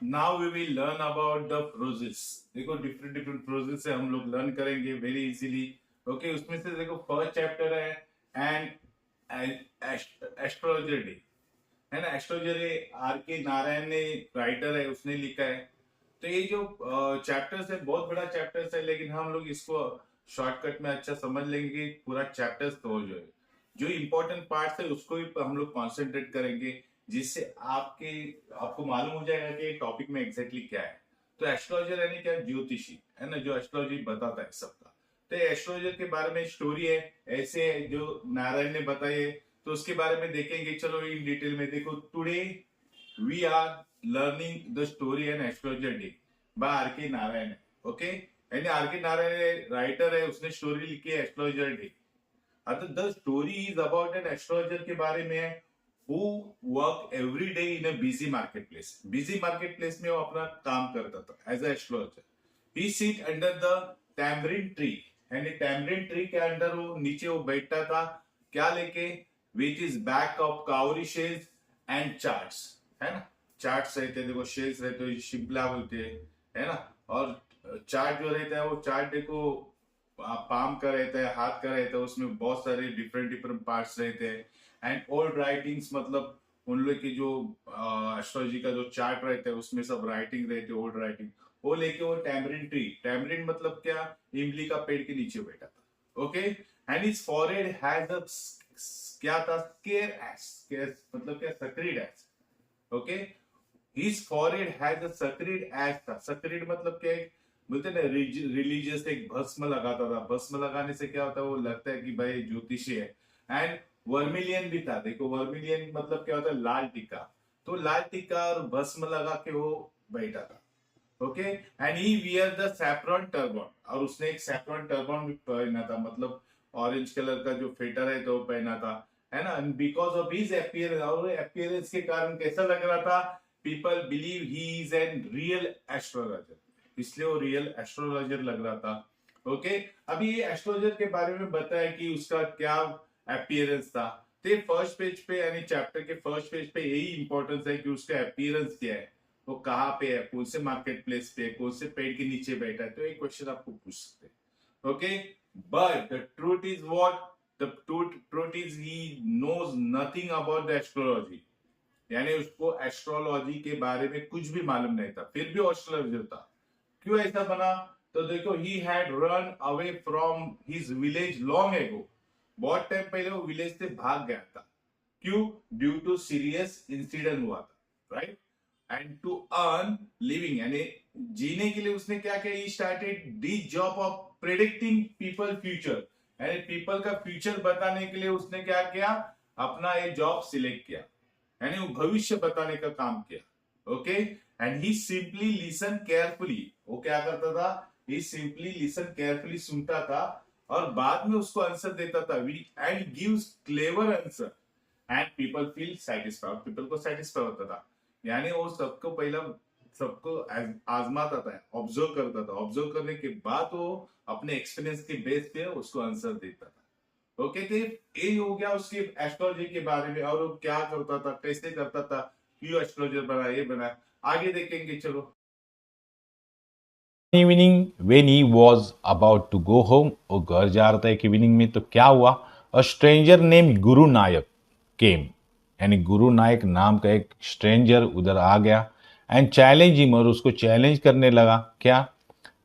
Now we will learn about the process. देखो different different process से हम लोग लर्न करेंगे वेरी इजीली। ओके, उसमें से देखो फर्स्ट चैप्टर है एंड एस्ट्रोलॉजर डे, है ना। एस्ट्रोलॉजर आर के नारायण ने, राइटर है, उसने लिखा है। तो ये जो चैप्टर्स है बहुत बड़ा चैप्टर्स है, लेकिन हम लोग इसको शॉर्टकट में अच्छा समझ लेंगे कि पूरा चैप्टर्स तो जो इम्पोर्टेंट पार्ट्स है उसको ही हम लोग कॉन्सेंट्रेट करेंगे, जिससे आपको मालूम हो जाएगा कि टॉपिक में एग्जैक्टली क्या है। तो एस्ट्रोलॉजर यानी क्या, ज्योतिषी है ना, जो एस्ट्रोलॉजी बताता है सबका। तो एस्ट्रोलॉजर के बारे में स्टोरी है, ऐसे है जो नारायण ने बताई है, तो उसके बारे में देखेंगे। चलो इन डिटेल में देखो। Today we are learning the story and astrologer day by R K Narayan. Okay, यानी आर के नारायण राइटर है, उसने स्टोरी लिखी है एस्ट्रोलॉजर डे। अर्थात the story is about an astrologer के बारे में है, who work every day in a busy marketplace। busy marketplace में वो अपना काम करता था as a astrologer. he sit under the tamarind tree, यानी tamarind tree के अंडर वो नीचे वो बैठता था, क्या लेके, which is back of cowrie shells and charts, है ना। चार्ट्स रहते, देखो शेल्स रहते, शिप्ला बोलते हैं, है ना। और चार्ट जो रहता है वो चार्ट देखो पाम का रहता है, हाथ का रहता है, उसमें बहुत सारे डिफरेंट डिफरेंट पार्ट्स रहते हैं। एंड ओल्ड राइटिंग्स मतलब उन लोग की जो एस्ट्रोलॉजी का जो चार्ट रहता है उसमें सब राइटिंग रहती है, ओल्ड राइटिंग। वो लेके वो टैमरिन ट्री, टैमरिन मतलब क्या, इमली का पेड़ के नीचे बैठा था। Okay, and his forehead has a, क्या था, स्केर एस, स्केर मतलब क्या, sacred ash. Okay, his forehead has a sacred ash था। सक्रीड मतलब क्या है, बोलते ना रिलीजियस एक भस्म लगाता था, भस्म लगाने से क्या होता है, वो लगता है कि भाई ज्योतिषी है। एंड वर्मिलियन भी था, देखो वर्मिलियन मतलब क्या होता है, लाल टीका। तो लाल टीका और भस्म लगा के वो बैठा था। Okay, and he wear the saffron turban, और उसने एक सैफ्रॉन टर्बन भी पहना था, मतलब ऑरेंज कलर का जो फेटर है तो वो पहना था, है ना। बिकॉज ऑफ हिज अपीयरेंस, और अपीयरेंस के कारण कैसा लग रहा था, people believe he is an real astrologer, इसलिए वो रियल एस्ट्रोलॉजर लग रहा था। ओके, अभी ये एस्ट्रोलॉजर के बारे में बताया कि उसका क्या अपीयरेंस था। तो फर्स्ट पेज पे यानी चैप्टर के फर्स्ट पेज पे यही इंपॉर्टेंस है कि उसका अपीयरेंस क्या है, वो कहाँ पे है, कौन से मार्केट प्लेस पे, कौन से पेड़ के नीचे बैठा है। तो एक क्वेश्चन आपको पूछ सकते हैं। Okay, but the truth is what, the truth is he knows nothing about the astrology, यानी उसको एस्ट्रोलॉजी के बारे में कुछ भी मालूम नहीं था, फिर भी एस्ट्रोलॉजर था। क्यों ऐसा बना, तो देखो he had run away from his village long ago, बहुत टाइम पहले वो विलेज से भाग गया था। क्यों, ड्यू टू सीरियस इंसिडेंट हुआ था, right. And to earn living, यानी जीने के लिए उसने क्या किया, he started the job of predicting people future, यानी पीपल का फ्यूचर बताने के लिए उसने क्या किया, अपना ये जॉब सिलेक्ट किया, यानी वो भविष्य बताने का काम किया। Okay, and he simply listen carefully, वो क्या करता था, ही सिंपली लिसन केयरफुली, सुनता था और बाद में उसको आंसर देता था, and gives clever answer and people feel satisfied, people को सेटिस्फाई होता था। यानी वो सबको पहला सबको आजमाता था, ऑब्जर्व करता था, ऑब्जर्व करने के बाद वो अपने एक्सपीरियंस के बेस पे उसको आंसर देता था। ओके, तो ये हो गया उसकी एस्ट्रोलॉजी के बारे में, और वो क्या करता था, कैसे करता था, क्यों एस्ट्रोलॉजर बना, ये बना, आगे देखेंगे। चलो। Evening when he was about to go home, वो घर जा रहा था एक इवनिंग में, तो क्या हुआ, अ स्ट्रेंजर नेम गुरु नायक केम, यानी गुरु नायक नाम का एक स्ट्रेंजर उधर आ गया, एंड चैलेंज हिम, और उसको चैलेंज करने लगा। क्या,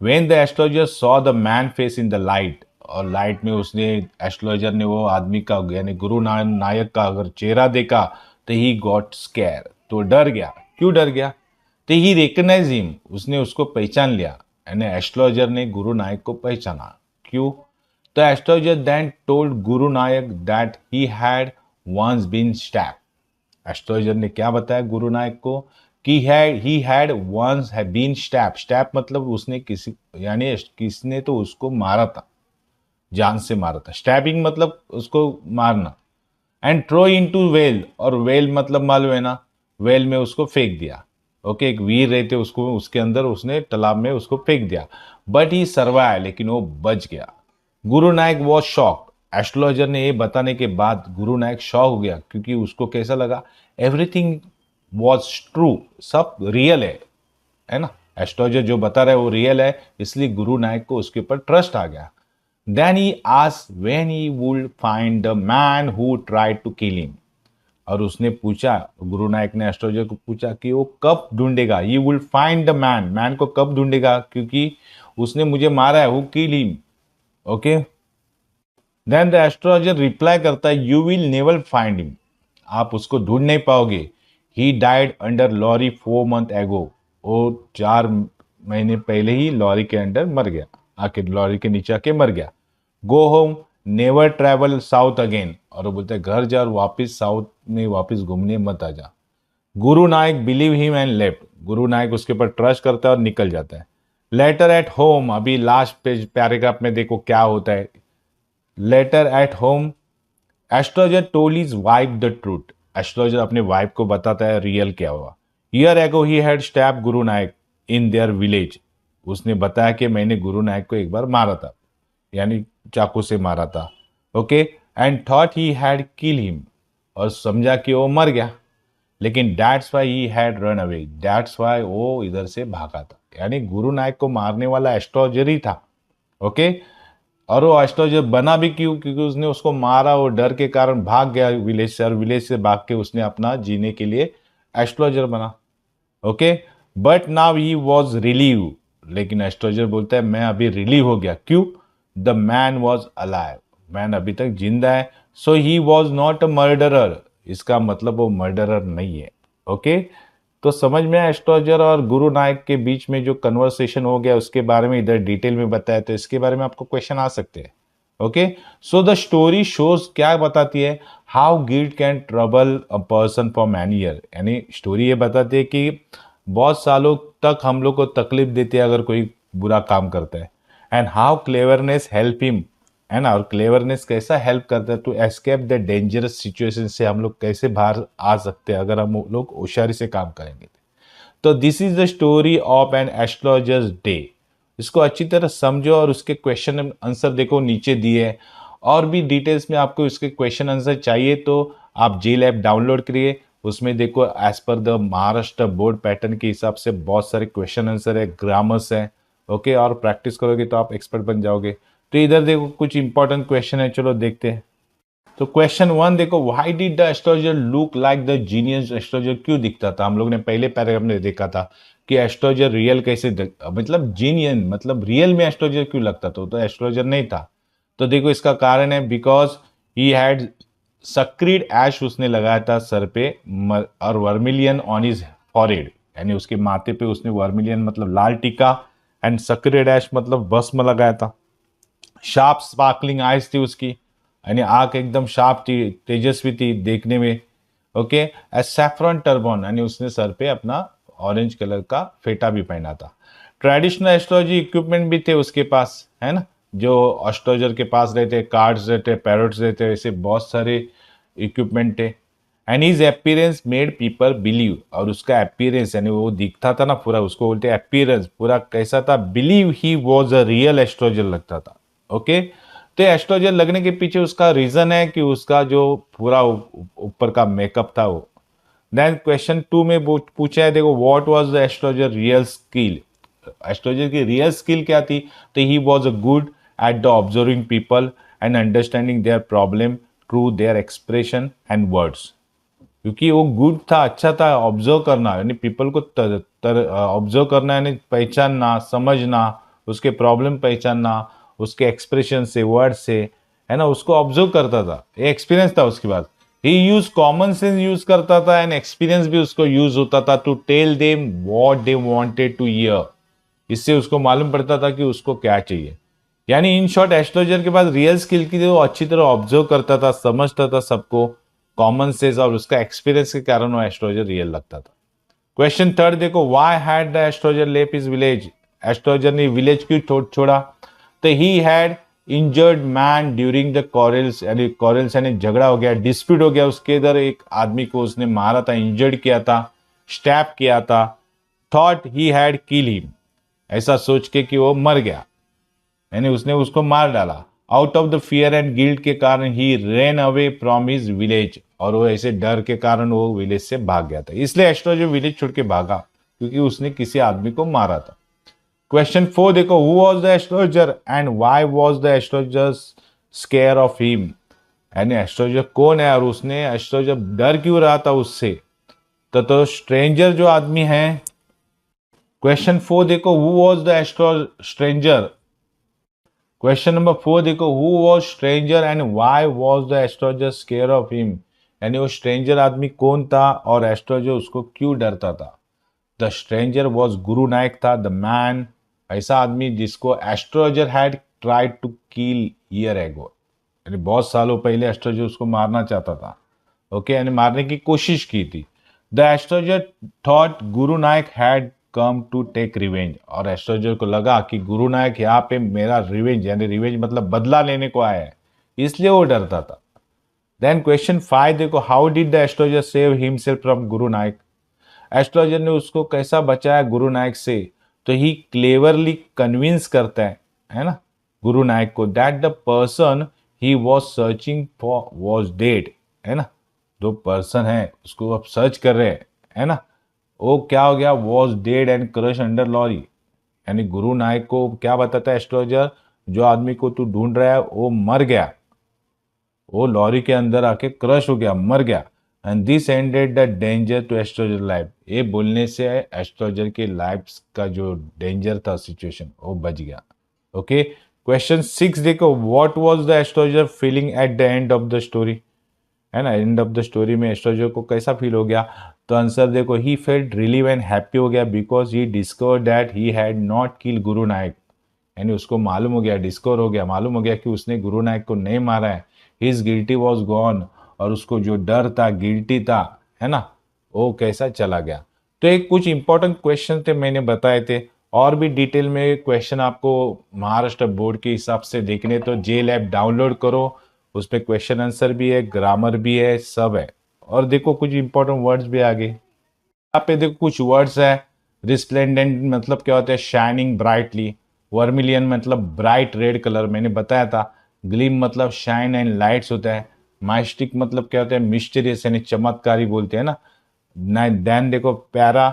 when the astrologer saw the man face in the light, और लाइट में उसने एस्ट्रोलॉजर ने वो आदमी का यानी गुरु नायक का अगर चेहरा देखा, तो ही गॉट स्कैर, तो डर गया। क्यों डर गया, तो ही रिकग्नाइज हिम, उसने उसको पहचान लिया, यानी एस्ट्रोलॉजर ने गुरु नायक को पहचाना। क्यों, तो astrologer then told Guru Nayak that he had once been stab, astrologer ने क्या बताया गुरु नायक को, कि he had once have been stab, stab मतलब उसने किसी, यानी किसने तो उसको मारा था, जान से मारा था, स्टैबिंग मतलब उसको मारना, एंड थ्रो इनटू वेल, और वेल मतलब मालूम है ना, वेल में उसको फेंक दिया। ओके, एक वीर रहते उसको, उसके अंदर उसने तालाब में उसको फेंक दिया, बट ही सर्वाइव, लेकिन वो बच गया। गुरु नायक वॉज शॉक, एस्ट्रोलॉजर ने ये बताने के बाद गुरु नायक शॉक हो गया, क्योंकि उसको कैसा लगा, एवरीथिंग वॉज ट्रू, सब रियल है, है ना, एस्ट्रोलजर जो बता रहा है वो रियल है, इसलिए गुरु नायक को उसके ऊपर ट्रस्ट आ गया। Then he asked when he would find the man who tried to kill him, और उसने पूछा, गुरु नायक ने एस्ट्रोलजर को पूछा कि वो कब ढूंढेगा, he will find the man, man को कब ढूंढेगा, क्योंकि उसने मुझे मारा है, who kill him. Okay, then the astrologer reply करता है, you will never find him, आप उसको ढूंढ नहीं पाओगे। He died under lorry 4 months एगो, वो 4 महीने पहले ही लॉरी के अंडर मर गया, आके लॉरी के नीचे आके मर गया। Go home, never travel south again, और वो बोलते हैं घर जा और वापिस साउथ में वापिस घूमने मत आ जा। गुरु नायक बिलीव हिम एंड लेफ्ट, गुरु नायक उसके ऊपर ट्रस्ट करता है और निकल जाता है। लेटर एट होम, अभी लास्ट पेज पैराग्राफ में देखो क्या होता है। Later at home, astrologer told his wife the truth, astrologer अपने वाइफ को बताता है रियल क्या हुआ। Year ago he had step Guru Nayak in their village, उसने बताया कि मैंने गुरु नायक को एक बार मारा था, यानी चाकू से मारा था। Okay, and thought he had kill him, और समझा कि वो मर गया, लेकिन that's why he had run away, that's why वो इधर से भागा था, यानी गुरु नायक को मारने वाला एस्ट्रोलॉजर ही था। ओके, और वो एस्ट्रोलॉजर बना भी क्यों, क्योंकि उसने उसको मारा, वो डर के कारण भाग गया विलेज से, और विलेज से भाग के उसने अपना जीने के लिए एस्ट्रोलॉजर बना। Okay, but now he was relieve, लेकिन एस्ट्रोलॉजर बोलता है मैं अभी रिलीव हो गया, क्यों, the man was alive, man अभी तक जिंदा है, so he was not a murderer, इसका मतलब वो मर्डरर नहीं है। ओके, तो समझ में आया एस्ट्रोलॉजर और गुरु नायक के बीच में जो कन्वर्सेशन हो गया उसके बारे में इधर डिटेल में बताया, तो इसके बारे में आपको क्वेश्चन आ सकते हैं। Okay, so the story shows क्या बताती है, how guilt can trouble a person for many year, यानी स्टोरी ये बताती है कि बहुत सालों तक हम लोग को तकलीफ देती है अगर कोई बुरा काम करता है, and how cleverness help him, है ना, और क्लेवरनेस कैसा हेल्प करता है to escape the dangerous situation, से हम लोग कैसे बाहर आ सकते हैं अगर हम लोग होशियारी से काम करेंगे। तो this is the story of an astrologer's day, इसको अच्छी तरह समझो और उसके क्वेश्चन आंसर देखो नीचे दिए हैं, और भी डिटेल्स में आपको इसके क्वेश्चन आंसर चाहिए तो आप जी लैब डाउनलोड करिए, उसमें देखो as per the Maharashtra board pattern के हिसाब से बहुत सारे क्वेश्चन आंसर है, ग्रामर्स है। ओके, और प्रैक्टिस करोगे तो आप एक्सपर्ट बन जाओगे। तो इधर देखो कुछ इंपॉर्टेंट क्वेश्चन है, चलो देखते हैं। तो क्वेश्चन 1 देखो, why did the astrologer look like the genius, astrologer क्यों दिखता था, हम लोग ने पहले पैराग्राफ में देखा था कि एस्ट्रोलॉजर रियल कैसे मतलब जीनियन मतलब रियल में एस्ट्रोलॉजर क्यों लगता था, तो एस्ट्रोलॉजर नहीं था। तो देखो इसका कारण है, बिकॉज ही हैड सक्रीड ऐश, उसने लगाया था सर पे, और वर्मिलियन ऑन हिज फॉरहेड, यानी उसके माथे पे उसने वर्मिलियन मतलब लाल टीका, एंड सक्रीड ऐश मतलब भस्म लगाया था। शार्प स्पार्कलिंग आइज थी उसकी, यानी आंख एकदम शार्प थी, तेजस्वी थी देखने में। ओके, ए सैफ्रॉन टर्बन, यानी उसने सर पे अपना ऑरेंज कलर का फेटा भी पहना था। ट्रेडिशनल एस्ट्रोलॉजी इक्विपमेंट भी थे उसके पास, है ना, जो एस्ट्रोलॉजर के पास रहते, कार्ड्स रहते, पैरोट्स रहते, ऐसे बहुत सारे इक्विपमेंट थे। And his appearance made people believe, और उसका अपीयरेंस यानी वो दिखता था ना पूरा, उसको बोलते अपीयरेंस, पूरा कैसा था, believe he was a real astrologer लगता था। ओके, तो एस्ट्रोलॉजर लगने के पीछे उसका रीजन है कि उसका जो पूरा ऊपर का मेकअप था वो। देन क्वेश्चन 2 में पूछा है, देखो what was the astrologer real skill, astrologer की रियल स्किल क्या थी, तो he was a good at the observing people and understanding their problem through their expression and words, क्योंकि वो गुड था, अच्छा था ऑब्जर्व करना, यानी पीपल को ऑब्जर्व करना, यानी पहचानना, समझना, उसके प्रॉब्लम पहचानना, उसके एक्सप्रेशन से, वर्ड से, है ना, उसको ऑब्जर्व करता था, ये एक्सपीरियंस था उसके बाद। He use common sense use करता था, एंड एक्सपीरियंस भी उसको यूज होता था to tell them what they wanted to hear, इससे उसको मालूम पड़ता था कि उसको क्या चाहिए। यानी इन शॉर्ट एस्ट्रोलॉजर के पास रियल स्किल की थी, वो अच्छी तरह ऑब्जर्व करता था, समझता था सबको, कॉमन सेंस और उसका एक्सपीरियंस के कारण वो एस्ट्रोलॉजर रियल लगता था। क्वेश्चन 3 देखो, why had the astrologer left his village, astrologer ने विलेज क्यों छोड़ा, तो he had injured man during the corals, यानी कॉरल्स यानी झगड़ा हो गया, डिस्प्यूट हो गया, उसके इधर एक आदमी को उसने मारा था, इंजर्ड किया था, स्टैप किया था। Thought he had kill him, ऐसा सोच के कि वो मर गया, यानी उसने उसको मार डाला। Out of the fear and guilt के कारण he ran away from his village, और वो ऐसे डर के कारण वो विलेज से भाग गया था, इसलिए एस्ट्रोलॉजर विलेज छोड़ के भागा। क्योंकि उसने किसी आदमी को मारा था। क्वेश्चन 4 देखो, who was the astrologer and why was the astrologer square of him, यानी एस्ट्रोलॉजर कौन है और उसने एस्ट्रोलॉजर डर क्यों रहा था उससे। तो स्ट्रेंजर जो आदमी है, क्वेश्चन 4 देखो, who was the stranger, question number 4 देखो, who was stranger and why was the astrologer square of him, यानी वो स्ट्रेंजर आदमी कौन था और एस्ट्रोलॉजर उसको क्यों डरता था। द स्ट्रेंजर वॉज गुरु नायक था, द मैन, ऐसा आदमी जिसको astrologer had tried to kill year ago, यानी बहुत सालों पहले एस्ट्रोलॉजर उसको मारना चाहता था। ओके, यानी मारने की कोशिश की थी। The astrologer thought Guru Nayak had come to take revenge, और एस्ट्रोलॉजर को लगा कि गुरु नायक यहाँ पे मेरा रिवेंज, यानी रिवेंज मतलब बदला लेने को आया है, इसलिए वो डरता था। देन क्वेश्चन 5 देखो, how did the astrologer save himself from Guru Nayak, astrologer ने उसको कैसा बचाया गुरु नायक से। तो ही क्लेवरली कन्विंस करता है ना, गुरु नायक को, that the person he was searching for was dead, है ना, जो पर्सन है उसको अब सर्च कर रहे हैं, है ना, वो क्या हो गया, was dead and crush under lorry, यानी गुरु नायक को क्या बताता है एस्ट्रोलॉजर, जो आदमी को तू ढूंढ रहा है वो मर गया, वो लॉरी के अंदर आके क्रश हो गया, मर गया। And this ended the danger to astrologer life, ये बोलने से एस्ट्रोलॉजर के लाइफ का जो डेंजर था सिचुएशन वो बच गया। ओके, क्वेश्चन 6 देखो, what was the astrologer feeling at the end of the story, है ना, एंड ऑफ द स्टोरी में एस्ट्रोलॉजर को कैसा फील हो गया। तो आंसर देखो, he felt relieve and happy हो गया because he discover that he had not kill गुरु नायक, यानी उसको मालूम हो गया, डिस्कवर हो गया, मालूम हो गया कि उसने गुरु नायक को नहीं मारा है। हिज गिल्टी वॉज गॉन, और उसको जो डर था, गिल्टी था, है ना, वो कैसा चला गया। तो एक कुछ इंपॉर्टेंट क्वेश्चन थे मैंने बताए थे, और भी डिटेल में क्वेश्चन आपको महाराष्ट्र बोर्ड के हिसाब से देखने तो जेल ऐप डाउनलोड करो, उस पर क्वेश्चन आंसर भी है, ग्रामर भी है, सब है। और देखो कुछ इंपॉर्टेंट वर्ड्स भी आगे यहाँ पे देखो, कुछ वर्ड्स है। रिस्प्लेंडेंट मतलब क्या होता है, शाइनिंग ब्राइटली। वर्मिलियन मतलब ब्राइट रेड कलर, मैंने बताया था। ग्लिम मतलब शाइन एंड लाइट्स होता है। माइस्टिक मतलब क्या होता है, मिस्टीरियस यानी चमत्कारी बोलते हैं ना। देन देखो, पैरा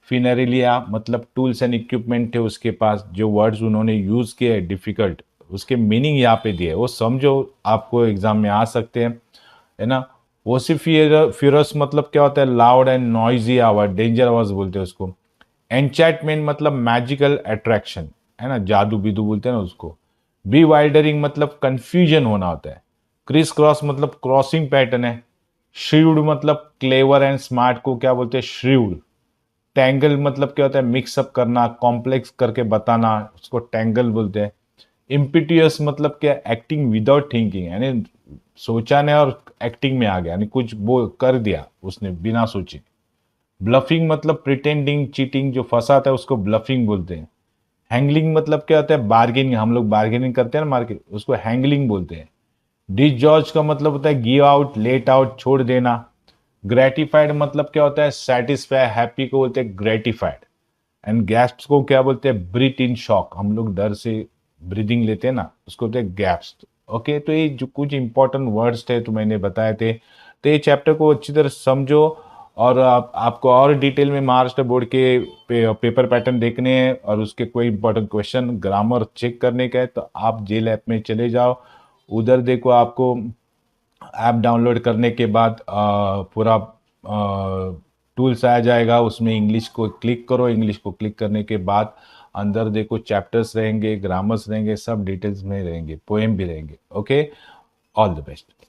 फिनरिलिया मतलब टूल्स एंड इक्विपमेंट थे उसके पास, जो वर्ड्स उन्होंने यूज किए डिफिकल्ट, उसके मीनिंग यहाँ पे दिए, वो समझो, आपको एग्जाम में आ सकते हैं, है ना। वोसिफियरस मतलब क्या होता है, लाउड एंड नॉइजी आवाज, डेंजर आवाज बोलते हैं उसको। एन्चैंटमेंट मतलब मैजिकल अट्रैक्शन, है ना, जादू बिदू बोलते हैं ना उसको। बी वाइल्डरिंग मतलब कंफ्यूजन होना होता है। क्रिस क्रॉस मतलब क्रॉसिंग पैटर्न है। श्रीव्ड मतलब क्लेवर एंड स्मार्ट को क्या बोलते हैं, श्रीव्ड। टैंगल मतलब क्या होता है, मिक्सअप करना, कॉम्प्लेक्स करके बताना, उसको टैंगल बोलते हैं। इम्पिटियस मतलब क्या, एक्टिंग विदाउट थिंकिंग, यानी सोचा नहीं और एक्टिंग में आ गया, यानी कुछ वो कर दिया उसने बिना सोचे। ब्लफिंग मतलब प्रिटेंडिंग, चीटिंग, जो फंसाता है उसको ब्लफिंग बोलते हैं। हैंगलिंग मतलब क्या होता है, बार्गेनिंग, हम लोग बार्गेनिंग करते हैं ना मार्केट, उसको हैंगलिंग बोलते हैं। डिसजॉर्ज का मतलब होता है गिव आउट, लेट आउट, छोड़ देना। ग्रेटिफाइड मतलब क्या होता है, सेटिस्फाई, हैप्पी को बोलते हैं ग्रेटिफाइड। एंड गैस्प को क्या बोलते हैं, ब्रीथ इन शॉक, हम लोग डर से ब्रीदिंग लेते हैं ना, उसको बोलते हैं गैस्प। ओके, तो ये जो कुछ इंपॉर्टेंट वर्ड्स थे तो मैंने बताए थे, तो ये चैप्टर को अच्छी तरह समझो। और आपको और डिटेल में महाराष्ट्र बोर्ड के पेपर पैटर्न देखने हैं और उसके कोई इंपॉर्टेंट क्वेश्चन ग्रामर चेक करने का है तो आप जेल ऐप में चले जाओ, उधर देखो, आपको ऐप डाउनलोड करने के बाद पूरा टूल्स आ जाएगा, उसमें इंग्लिश को क्लिक करो, इंग्लिश को क्लिक करने के बाद अंदर देखो चैप्टर्स रहेंगे, ग्रामर्स रहेंगे, सब डिटेल्स में रहेंगे, पोएम भी रहेंगे। Okay, all the best.